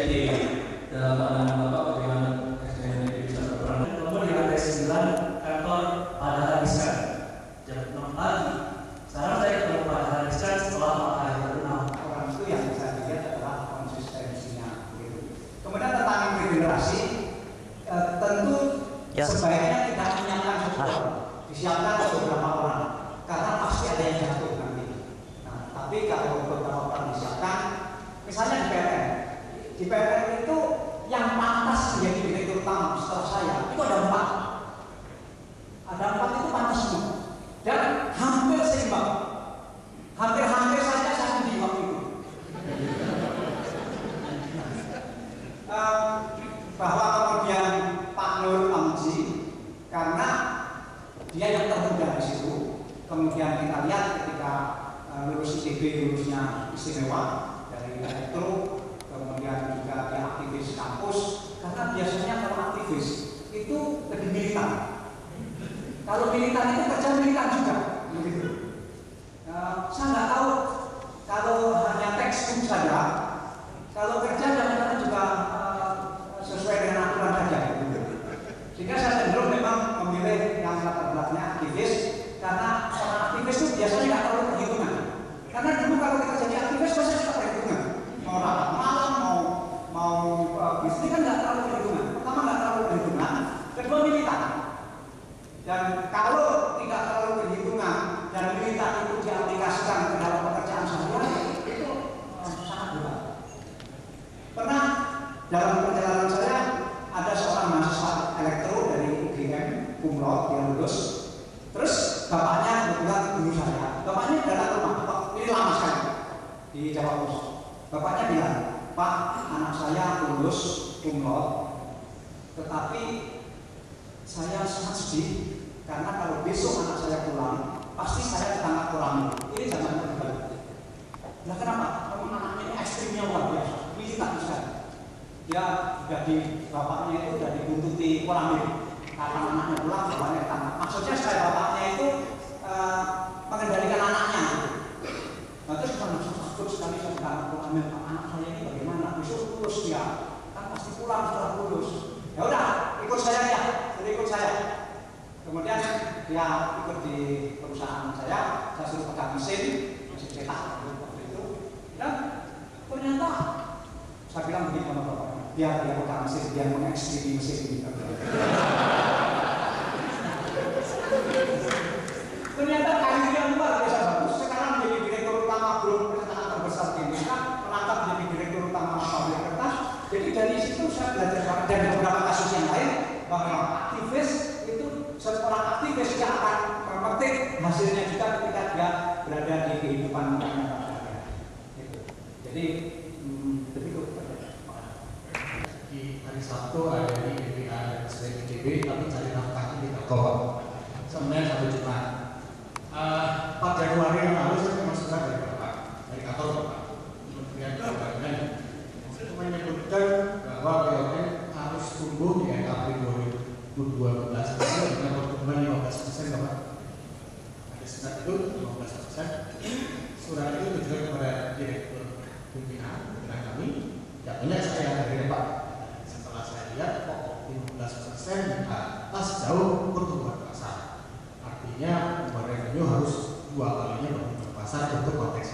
SDMT dalam pandangan Bapak bagaimana SDMT bisa berperan? Kemudian di lantai 9 kantor pada habiskan jam 6 pagi. Sekarang saya ketemu pada habiskan setelah hari ke-6. Orang itu yang bisa dilihat adalah konsistensinya. Gitu. Kemudian tentang regenerasi, tentu sebaiknya tidak menyiapkan sesuatu, disiapkan beberapa orang, karena pasti ada yang jatuh nanti. Nah, tapi kalau beberapa orang disiapkan, misalnya di PLN itu yang pantas menjadi direktur utama setelah saya itu ada 4. Ada 4 itu pantas semua dan hampir seimbang. Hampir-hampir saja saya di waktu itu. Bahwa kemudian Pak Nur Amji, karena dia yang termuda di situ. Kemudian kita lihat ketika lulus ITB, lulusnya istimewa dari elektro, kemudian juga dia aktivis kampus. Karena biasanya kalau aktivis itu lebih militan. Kalau militan itu kerja militan juga, begitu. Saya nggak tahu kalau hanya textbook saja, kalau kerja kadang-kadang juga sesuai dengan aturan saja. Gitu. Sehingga saya cenderung memang memilih yang latar belakangnya aktivis, karena orang aktivis itu biasanya nggak terlalu perhitungan. Karena dulu kalau kita jadi aktivis pasti kita perhitungan, mau rapat malam, mau bisnis kan nggak terlalu perhitungan. Pertama nggak terlalu perhitungan, kedua militan. Dan kalau tidak terlalu perhitungan dan militan itu diaplikasikan ke dalam pekerjaan sehari-hari, itu sangat berat. Pernah dalam perjalanan saya ada seorang mahasiswa elektro dari UGM, cum laude, dia lulus. Terus bapaknya kebetulan guru saya. Bapaknya datang ke rumah, ini lama sekali di Jawa Timur. Bapaknya bilang, Pak, anak saya lulus cum laude, tetapi saya sangat sedih karena kalau besok anak saya pulang, pasti saya ditangkap orang. Ini jangan berbalik. Nah kenapa? Karena anaknya ini ekstrimnya luar biasa, militan sekali. Dia sudah bapaknya itu sudah dibuntuti orang. Karena anaknya pulang, bapaknya ditangkap. Maksudnya saya bapaknya itu mengendalikan anaknya. Gitu. Nah terus kalau takut sekali saya ditangkap orang, anak saya ini bagaimana? Besok lulus dia, kan pasti pulang setelah lulus. Ya udah, ikut saya ya, jadi ikut saya. Kemudian dia ikut di perusahaan saya suruh pegang mesin cetak waktu itu. Dan ternyata saya bilang begini sama bapaknya, biar dia pegang mesin, dia mengekstrim mesin ini. Ternyata karirnya luar biasa bagus. Sekarang menjadi direktur utama grup perusahaan terbesar di Indonesia, merangkap menjadi direktur utama pabrik kertas. Jadi dari situ saya belajar dan beberapa kasus yang lain bahwa aktivis itu seorang aktivis yang akan memetik hasilnya juga ketika dia berada di kehidupan nyata. Gitu. Jadi begitu. Di hari Sabtu ada di BPA dan SDMTB, tapi cari nafkahnya di Telkom. Senin sampai Jumat. 4 Januari yang lalu saya memang sudah dari Bapak, dari kantor Bapak. Kemudian Bapak menyebutkan bahwa BUMN harus tumbuh di April 2012 dengan pertumbuhan 15%, Bapak. Ada surat itu 15%. Surat itu tujuan kepada direktur pimpinan kami. Jatuhnya saya dari Pak. Setelah saya lihat kok 15% di atas jauh pertumbuhan pasar. Artinya revenue harus 2 kalinya pertumbuhan pasar untuk konteks